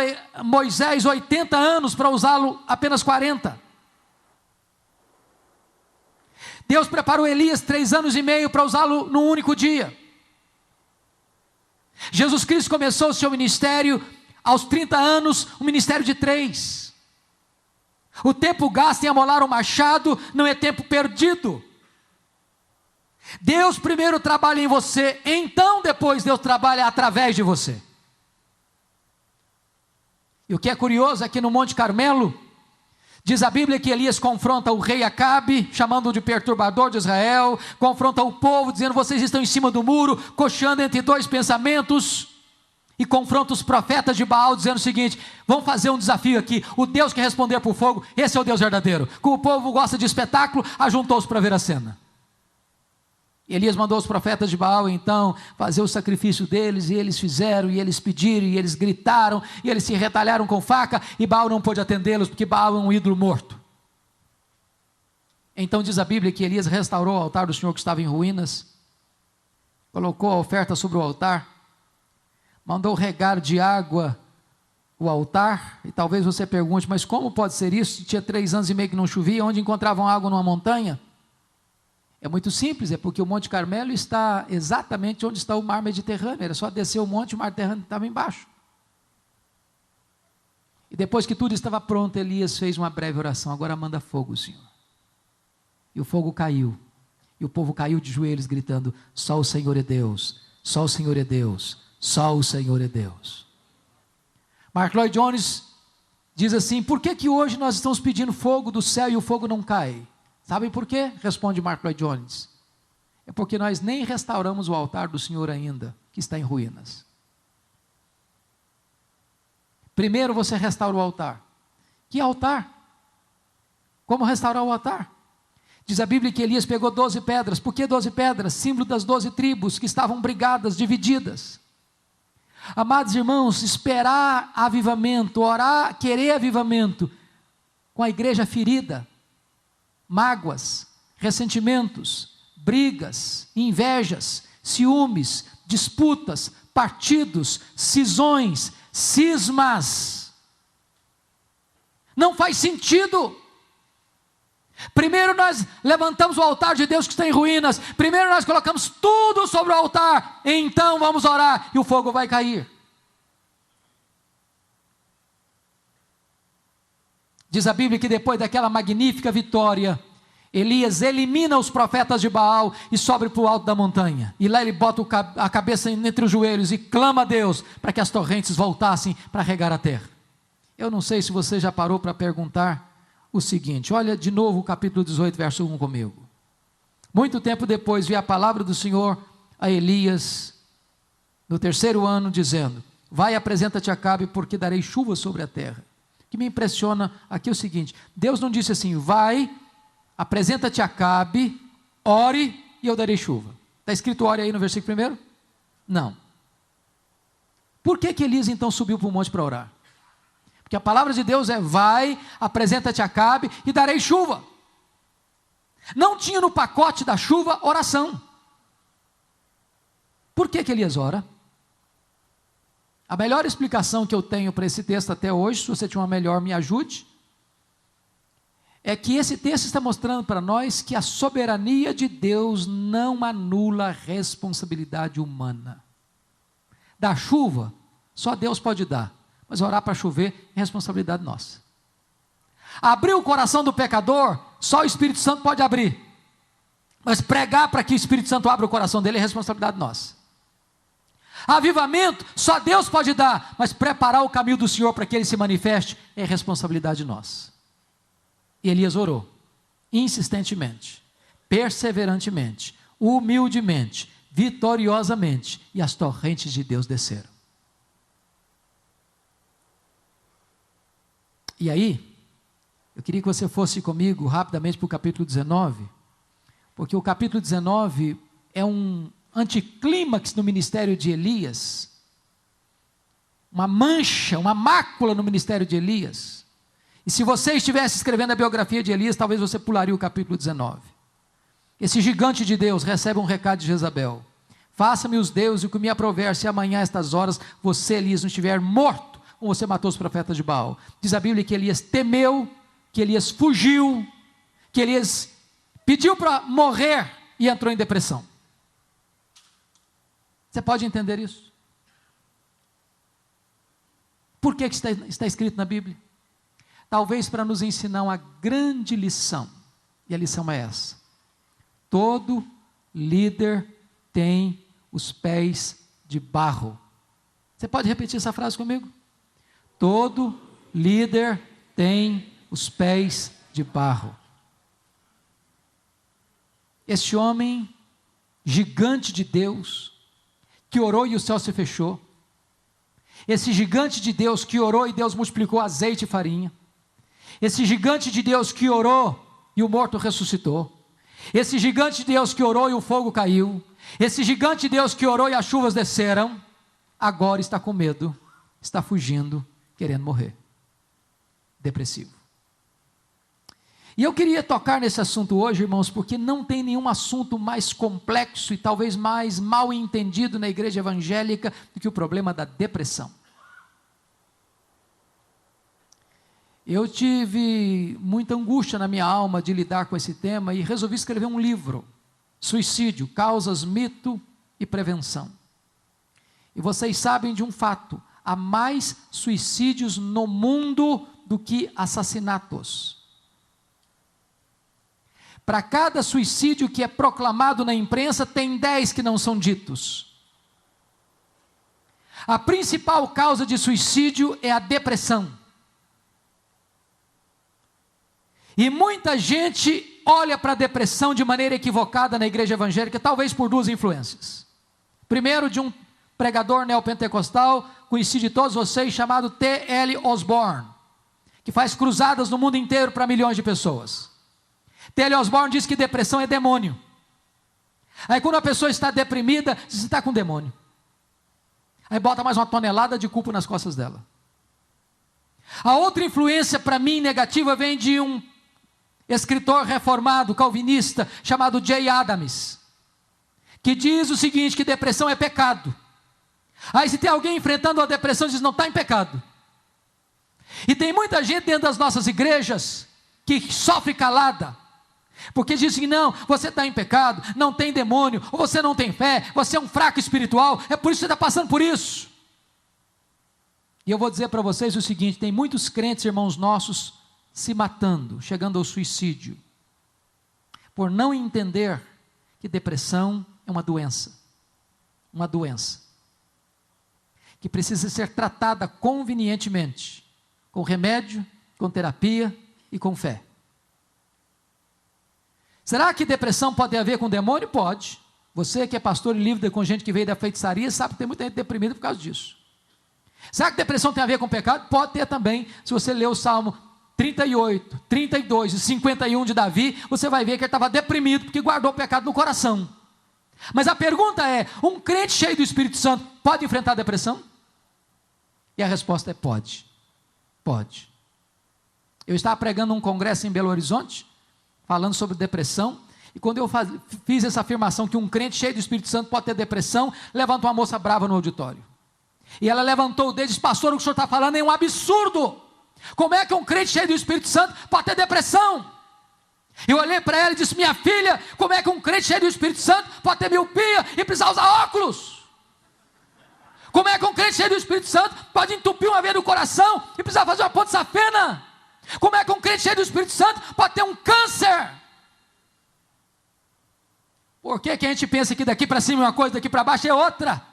Moisés 80 anos para usá-lo apenas 40. Deus preparou Elias 3 anos e meio para usá-lo num único dia. Jesus Cristo começou o seu ministério aos 30 anos, um ministério de 3. O tempo gasto em amolar o machado não é tempo perdido. Deus primeiro trabalha em você, então depois Deus trabalha através de você. E o que é curioso é que no Monte Carmelo, diz a Bíblia que Elias confronta o rei Acabe, chamando-o de perturbador de Israel, confronta o povo, dizendo: vocês estão em cima do muro, cocheando entre 2 pensamentos, e confronta os profetas de Baal, dizendo o seguinte: vamos fazer um desafio aqui, o Deus que responder por fogo, esse é o Deus verdadeiro. Como o povo gosta de espetáculo, ajuntou-se para ver a cena. Elias mandou os profetas de Baal então fazer o sacrifício deles, e eles fizeram, e eles pediram, e eles gritaram, e eles se retalharam com faca, e Baal não pôde atendê-los, porque Baal é um ídolo morto. Então diz a Bíblia que Elias restaurou o altar do Senhor que estava em ruínas, colocou a oferta sobre o altar, mandou regar de água o altar, e talvez você pergunte: mas como pode ser isso? Tinha 3 anos e meio que não chovia, onde encontravam água numa montanha? É muito simples, é porque o Monte Carmelo está exatamente onde está o mar Mediterrâneo. Era só descer o monte e o mar Mediterrâneo estava embaixo. E depois que tudo estava pronto, Elias fez uma breve oração: agora manda fogo, Senhor. E o fogo caiu, e o povo caiu de joelhos gritando: só o Senhor é Deus, só o Senhor é Deus, só o Senhor é Deus. Mark Lloyd Jones diz assim: por que hoje nós estamos pedindo fogo do céu e o fogo não cai? Sabem por quê? Responde Mark Lloyd Jones: é porque nós nem restauramos o altar do Senhor ainda, que está em ruínas. Primeiro você restaura o altar, Que altar? Como restaurar o altar? Diz a Bíblia que Elias pegou 12 pedras. Por que 12 pedras? Símbolo das 12 tribos que estavam brigadas, divididas. Amados irmãos, esperar avivamento, orar, querer avivamento, com a igreja ferida, mágoas, ressentimentos, brigas, invejas, ciúmes, disputas, partidos, cisões, cismas. Não faz sentido. Primeiro nós levantamos o altar de Deus que está em ruínas. Primeiro nós colocamos tudo sobre o altar. Então vamos orar e o fogo vai cair. Diz a Bíblia que depois daquela magnífica vitória, Elias elimina os profetas de Baal e sobe para o alto da montanha. E lá ele bota a cabeça entre os joelhos e clama a Deus para que as torrentes voltassem para regar a terra. Eu não sei se você já parou para perguntar o seguinte, olha de novo o capítulo 18, verso 1 comigo. Muito tempo depois veio a palavra do Senhor a Elias, no 3º ano, dizendo, vai, apresenta-te a Acabe, porque darei chuva sobre a terra. O que me impressiona aqui é o seguinte, Deus não disse assim, vai, apresenta-te a Acabe, ore e eu darei chuva. Está escrito ore aí no versículo 1? Não. Por que Elias então subiu para o monte para orar? Porque a palavra de Deus é, vai, apresenta-te a Acabe e darei chuva. Não tinha no pacote da chuva oração. Por que Elias ora? A melhor explicação que eu tenho para esse texto até hoje, se você tiver uma melhor, me ajude, é que esse texto está mostrando para nós que a soberania de Deus não anula a responsabilidade humana. Da chuva, só Deus pode dar. Mas orar para chover é responsabilidade nossa. Abrir o coração do pecador, só o Espírito Santo pode abrir. Mas pregar para que o Espírito Santo abra o coração dele é responsabilidade nossa. Avivamento, só Deus pode dar. Mas preparar o caminho do Senhor para que ele se manifeste é responsabilidade nossa. E Elias orou, insistentemente, perseverantemente, humildemente, vitoriosamente, e as torrentes de Deus desceram. E aí, eu queria que você fosse comigo rapidamente para o capítulo 19, porque o capítulo 19 é um anticlímax no ministério de Elias, uma mancha, uma mácula no ministério de Elias. E se você estivesse escrevendo a biografia de Elias, talvez você pularia o capítulo 19. Esse gigante de Deus recebe um recado de Jezabel: faça-me os deuses o que me aprover, se amanhã a estas horas você, Elias, não estiver morto, como você matou os profetas de Baal. Diz a Bíblia que Elias temeu, que Elias fugiu, que Elias pediu para morrer e entrou em depressão. Você pode entender isso? Por que está escrito na Bíblia? Talvez para nos ensinar uma grande lição, e a lição é essa: todo líder tem os pés de barro. Você pode repetir essa frase comigo? Todo líder tem os pés de barro. Este homem, gigante de Deus, que orou e o céu se fechou. Esse gigante de Deus que orou e Deus multiplicou azeite e farinha. Esse gigante de Deus que orou e o morto ressuscitou. Esse gigante de Deus que orou e o fogo caiu. Esse gigante de Deus que orou e as chuvas desceram, agora está com medo, está fugindo, querendo morrer, depressivo. E eu queria tocar nesse assunto hoje, irmãos, porque não tem nenhum assunto mais complexo e talvez mais mal entendido na igreja evangélica do que o problema da depressão. Eu tive muita angústia na minha alma de lidar com esse tema e resolvi escrever um livro, Suicídio, Causas, Mito e Prevenção. E vocês sabem de um fato: há mais suicídios no mundo do que assassinatos. Para cada suicídio que é proclamado na imprensa, tem 10 que não são ditos. A principal causa de suicídio é a depressão. E muita gente olha para a depressão de maneira equivocada na igreja evangélica, talvez por duas influências. Primeiro, de um pregador neopentecostal, conhecido de todos vocês, chamado T.L. Osborne, que faz cruzadas no mundo inteiro para milhões de pessoas. T.L. Osborne diz que depressão é demônio. Aí quando a pessoa está deprimida, diz: você está com demônio. Aí bota mais uma tonelada de culpa nas costas dela. A outra influência para mim negativa vem de um escritor reformado, calvinista, chamado Jay Adams, que diz o seguinte, que depressão é pecado. Aí se tem alguém enfrentando a depressão, diz: não está em pecado. E tem muita gente dentro das nossas igrejas que sofre calada, porque dizem: não, você está em pecado, não tem demônio, ou você não tem fé, você é um fraco espiritual, é por isso que você está passando por isso. E eu vou dizer para vocês o seguinte: tem muitos crentes, irmãos nossos, se matando, chegando ao suicídio, por não entender que depressão é uma doença, que precisa ser tratada convenientemente, com remédio, com terapia e com fé. Será que depressão pode ter a ver com demônio? Pode. Você que é pastor e lida com gente que veio da feitiçaria, sabe que tem muita gente deprimida por causa disso. Será que depressão tem a ver com pecado? Pode ter também. Se você ler o Salmo 38, 32 e 51 de Davi, você vai ver que ele estava deprimido porque guardou o pecado no coração. Mas a pergunta é: um crente cheio do Espírito Santo pode enfrentar a depressão? E a resposta é: pode. Pode. Eu estava pregando num congresso em Belo Horizonte, falando sobre depressão, e quando eu fiz essa afirmação que um crente cheio do Espírito Santo pode ter depressão, levantou uma moça brava no auditório. E ela levantou o dedo e disse: pastor, o que o senhor está falando é um absurdo. Como é que um crente cheio do Espírito Santo pode ter depressão? Eu olhei para ela e disse: minha filha, como é que um crente cheio do Espírito Santo pode ter miopia e precisar usar óculos? Como é que um crente cheio do Espírito Santo pode entupir uma veia do coração e precisar fazer uma ponte safena? Como é que um crente cheio do Espírito Santo pode ter um câncer? Por que a gente pensa que daqui para cima é uma coisa, daqui para baixo é outra?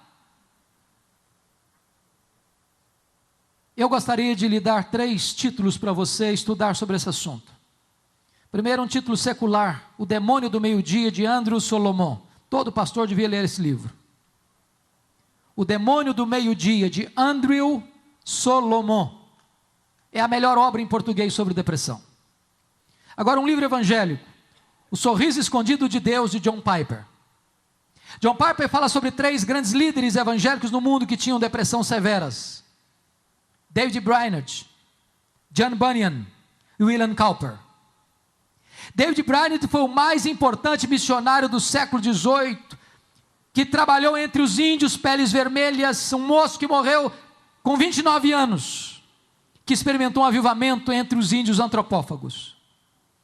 Eu gostaria de lhe dar 3 títulos para você estudar sobre esse assunto. Primeiro, um título secular: O Demônio do Meio-Dia, de Andrew Solomon. Todo pastor devia ler esse livro. O Demônio do Meio-Dia, de Andrew Solomon. É a melhor obra em português sobre depressão. Agora, um livro evangélico: O Sorriso Escondido de Deus, de John Piper. John Piper fala sobre 3 grandes líderes evangélicos no mundo que tinham depressão severas: David Brainerd, John Bunyan e William Cowper. David Brainerd foi o mais importante missionário do século XVIII, que trabalhou entre os índios peles vermelhas, um moço que morreu com 29 anos, que experimentou um avivamento entre os índios antropófagos.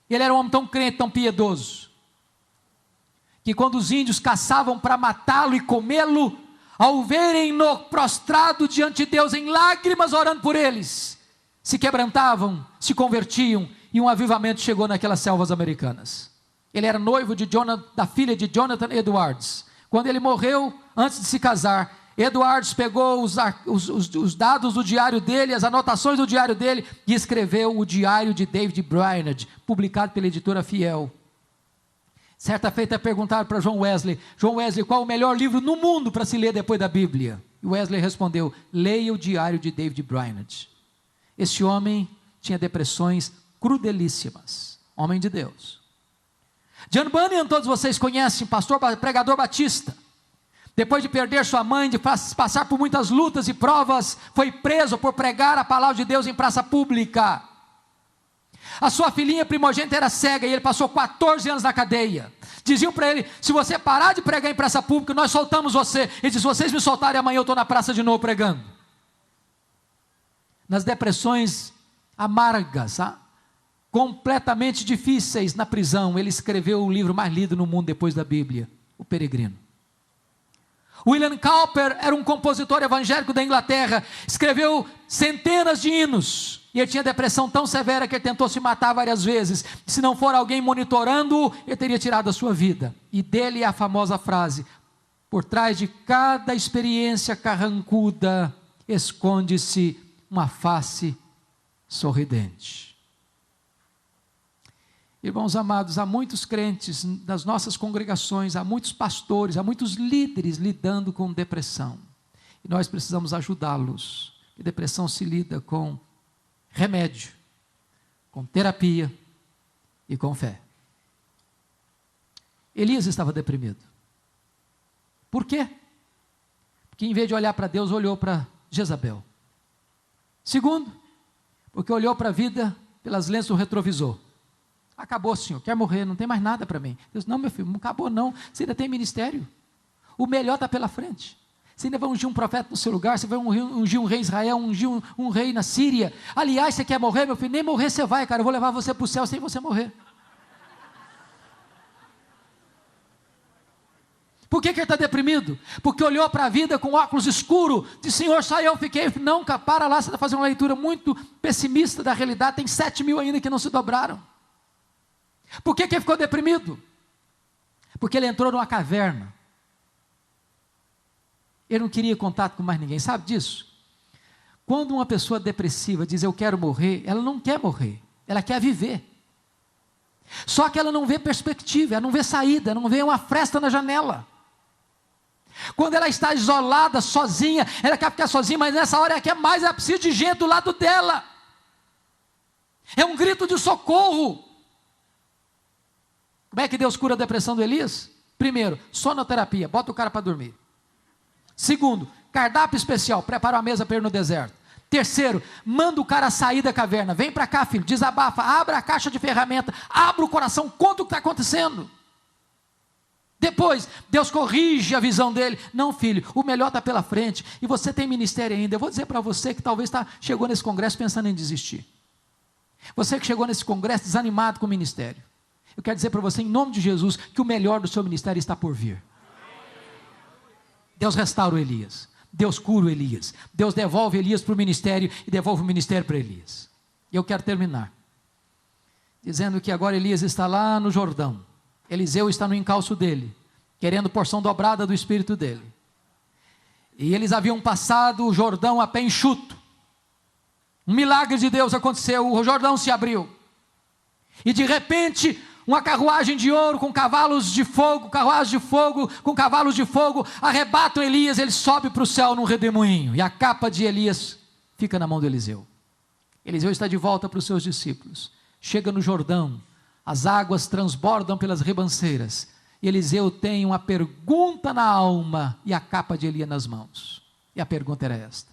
Ele era um homem tão crente, tão piedoso, que quando os índios caçavam para matá-lo e comê-lo, ao verem-no prostrado diante de Deus em lágrimas orando por eles, se quebrantavam, se convertiam, e um avivamento chegou naquelas selvas americanas. Ele era noivo da filha de Jonathan Edwards. Quando ele morreu, antes de se casar, Edwards pegou os dados do diário dele, as anotações do diário dele, e escreveu o Diário de David Brainerd, publicado pela editora Fiel. Certa feita perguntaram para John Wesley: John Wesley, qual o melhor livro no mundo para se ler depois da Bíblia? E Wesley respondeu: leia o Diário de David Brainerd. Esse homem tinha depressões crudelíssimas, homem de Deus. John Bunyan, todos vocês conhecem, pastor, pregador batista. Depois de perder sua mãe, de passar por muitas lutas e provas, foi preso por pregar a palavra de Deus em praça pública. A sua filhinha primogênita era cega e ele passou 14 anos na cadeia. Diziam para ele: se você parar de pregar em praça pública, nós soltamos você. Ele disse: se vocês me soltarem, amanhã eu estou na praça de novo pregando. Nas depressões amargas, completamente difíceis na prisão, ele escreveu o livro mais lido no mundo depois da Bíblia, O Peregrino. William Cowper era um compositor evangélico da Inglaterra, escreveu centenas de hinos, e ele tinha depressão tão severa que ele tentou se matar várias vezes. Se não for alguém monitorando-o, ele teria tirado a sua vida. E dele é a famosa frase: por trás de cada experiência carrancuda, esconde-se uma face sorridente. Irmãos amados, há muitos crentes nas nossas congregações, há muitos pastores, há muitos líderes lidando com depressão. E nós precisamos ajudá-los. A depressão se lida com remédio, com terapia e com fé. Elias estava deprimido. Por quê? Porque em vez de olhar para Deus, olhou para Jezabel. Segundo, porque olhou para a vida pelas lentes do retrovisor. Acabou, senhor, quer morrer, não tem mais nada para mim. Deus, não, meu filho, não acabou não, você ainda tem ministério. O melhor está pela frente. Você ainda vai ungir um profeta no seu lugar, você vai ungir um rei em Israel, ungir um rei na Síria. Aliás, você quer morrer, meu filho? Nem morrer você vai, cara, eu vou levar você para o céu sem você morrer. Por que ele está deprimido? Porque olhou para a vida com óculos escuros, disse, Senhor, só eu fiquei. Não, cara, para lá, você está fazendo uma leitura muito pessimista da realidade, tem 7.000 ainda que não se dobraram. Por que ele ficou deprimido? Porque ele entrou numa caverna. Ele não queria contato com mais ninguém, sabe disso? Quando uma pessoa depressiva diz, eu quero morrer, ela não quer morrer, ela quer viver. Só que ela não vê perspectiva, ela não vê saída, não vê uma fresta na janela. Quando ela está isolada, sozinha, ela quer ficar sozinha, mas nessa hora ela quer mais, ela precisa de gente do lado dela. É um grito de socorro. Como é que Deus cura a depressão do Elias? Primeiro, sonoterapia, bota o cara para dormir. Segundo, cardápio especial, prepara uma mesa para ir no deserto. Terceiro, manda o cara sair da caverna, vem para cá filho, desabafa, abra a caixa de ferramenta, abra o coração, conta o que está acontecendo. Depois, Deus corrige a visão dele. Não, filho, o melhor está pela frente. E você tem ministério ainda. Eu vou dizer para você que talvez chegou nesse congresso pensando em desistir. Você que chegou nesse congresso desanimado com o ministério. Eu quero dizer para você, em nome de Jesus, que o melhor do seu ministério está por vir. Deus restaura o Elias. Deus cura o Elias. Deus devolve Elias para o ministério e devolve o ministério para Elias. E eu quero terminar dizendo que agora Elias está lá no Jordão. Eliseu está no encalço dele, querendo porção dobrada do espírito dele. E eles haviam passado o Jordão a pé enxuto. Um milagre de Deus aconteceu, o Jordão se abriu. E de repente, uma carruagem de ouro com cavalos de fogo, com cavalos de fogo, arrebatam Elias, ele sobe para o céu num redemoinho. E a capa de Elias fica na mão de Eliseu. Eliseu está de volta para os seus discípulos. Chega no Jordão. As águas transbordam pelas ribanceiras. E Eliseu tem uma pergunta na alma e a capa de Elias nas mãos. E a pergunta era esta: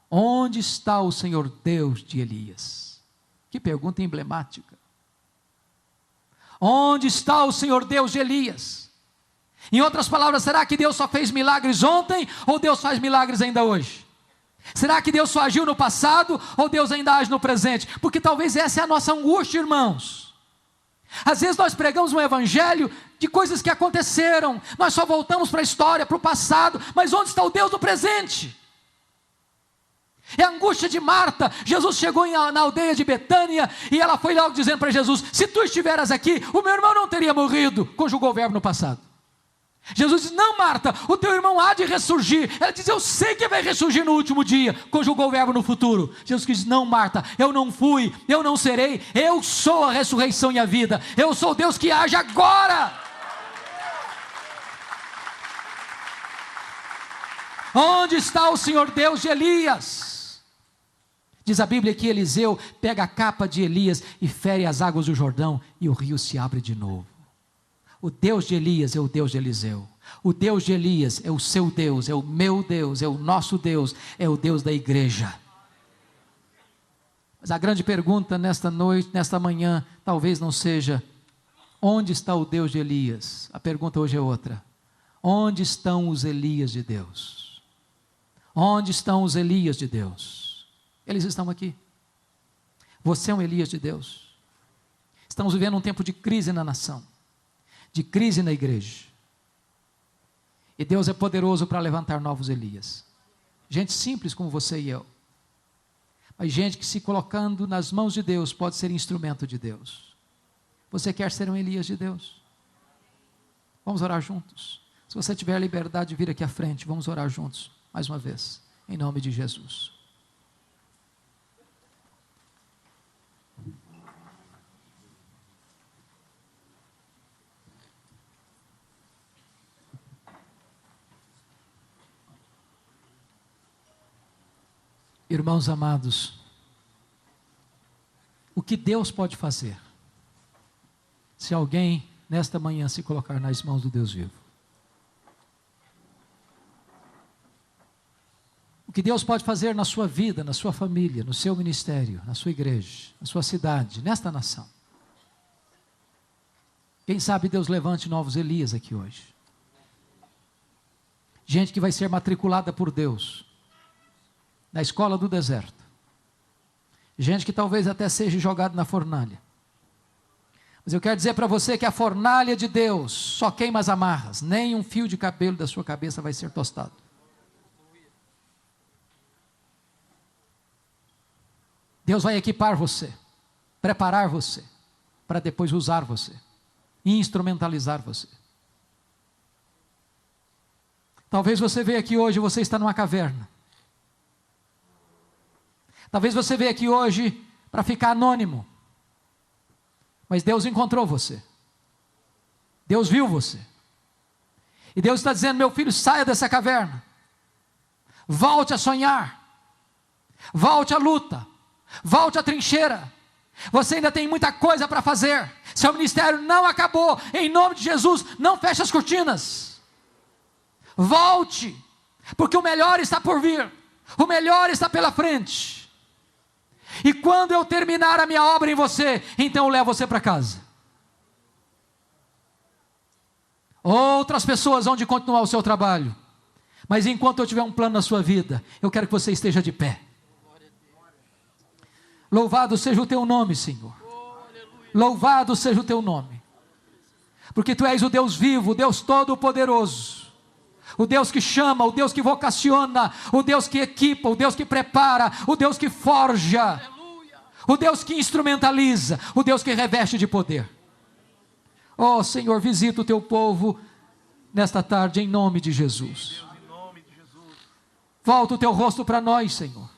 onde está o Senhor Deus de Elias? Que pergunta emblemática. Onde está o Senhor Deus de Elias? Em outras palavras, será que Deus só fez milagres ontem ou Deus faz milagres ainda hoje? Será que Deus só agiu no passado ou Deus ainda age no presente? Porque talvez essa é a nossa angústia, irmãos. Às vezes nós pregamos um evangelho de coisas que aconteceram, nós só voltamos para a história, para o passado, mas onde está o Deus do presente? É a angústia de Marta. Jesus chegou na aldeia de Betânia e ela foi logo dizendo para Jesus, se tu estiveras aqui, o meu irmão não teria morrido. Conjugou o verbo no passado. Jesus diz, não Marta, o teu irmão há de ressurgir. Ela diz, eu sei que vai ressurgir no último dia. Conjugou o verbo no futuro. Jesus diz, não Marta, eu não fui, eu não serei, eu sou a ressurreição e a vida. Eu sou o Deus que age agora. Onde está o Senhor Deus de Elias? Diz a Bíblia que Eliseu pega a capa de Elias e fere as águas do Jordão e o rio se abre de novo. O Deus de Elias é o Deus de Eliseu. O Deus de Elias é o seu Deus, é o meu Deus, é o nosso Deus, é o Deus da igreja. Mas a grande pergunta nesta noite, nesta manhã, talvez não seja, onde está o Deus de Elias? A pergunta hoje é outra. Onde estão os Elias de Deus? Onde estão os Elias de Deus? Eles estão aqui. Você é um Elias de Deus. Estamos vivendo um tempo de crise na nação, de crise na igreja. E Deus é poderoso para levantar novos Elias. Gente simples como você e eu. Mas gente que se colocando nas mãos de Deus pode ser instrumento de Deus. Você quer ser um Elias de Deus? Vamos orar juntos. Se você tiver a liberdade de vir aqui à frente, vamos orar juntos, mais uma vez, em nome de Jesus. Irmãos amados, o que Deus pode fazer se alguém nesta manhã se colocar nas mãos do Deus vivo. O que Deus pode fazer na sua vida, na sua família, no seu ministério, na sua igreja, na sua cidade, nesta nação. Quem sabe Deus levante novos Elias aqui hoje. Gente que vai ser matriculada por Deus na escola do deserto. Gente que talvez até seja jogada na fornalha. Mas eu quero dizer para você que a fornalha de Deus só queima as amarras. Nem um fio de cabelo da sua cabeça vai ser tostado. Deus vai equipar você, preparar você, para depois usar você, instrumentalizar você. Talvez você veja aqui hoje, você está numa caverna. Talvez você veja aqui hoje para ficar anônimo. Mas Deus encontrou você. Deus viu você. E Deus está dizendo: meu filho, saia dessa caverna. Volte a sonhar. Volte à luta. Volte à trincheira. Você ainda tem muita coisa para fazer. Seu ministério não acabou. Em nome de Jesus, não feche as cortinas. Volte, porque o melhor está por vir. O melhor está pela frente. E quando eu terminar a minha obra em você, então eu levo você para casa. Outras pessoas vão de continuar o seu trabalho. Mas enquanto eu tiver um plano na sua vida, eu quero que você esteja de pé. Louvado seja o teu nome, Senhor. Louvado seja o teu nome. Porque tu és o Deus vivo, o Deus todo-poderoso. O Deus que chama, o Deus que vocaciona, o Deus que equipa, o Deus que prepara, o Deus que forja, o Deus que instrumentaliza, o Deus que reveste de poder. Oh Senhor, visita o teu povo nesta tarde em nome de Jesus. Volta o teu rosto para nós, Senhor.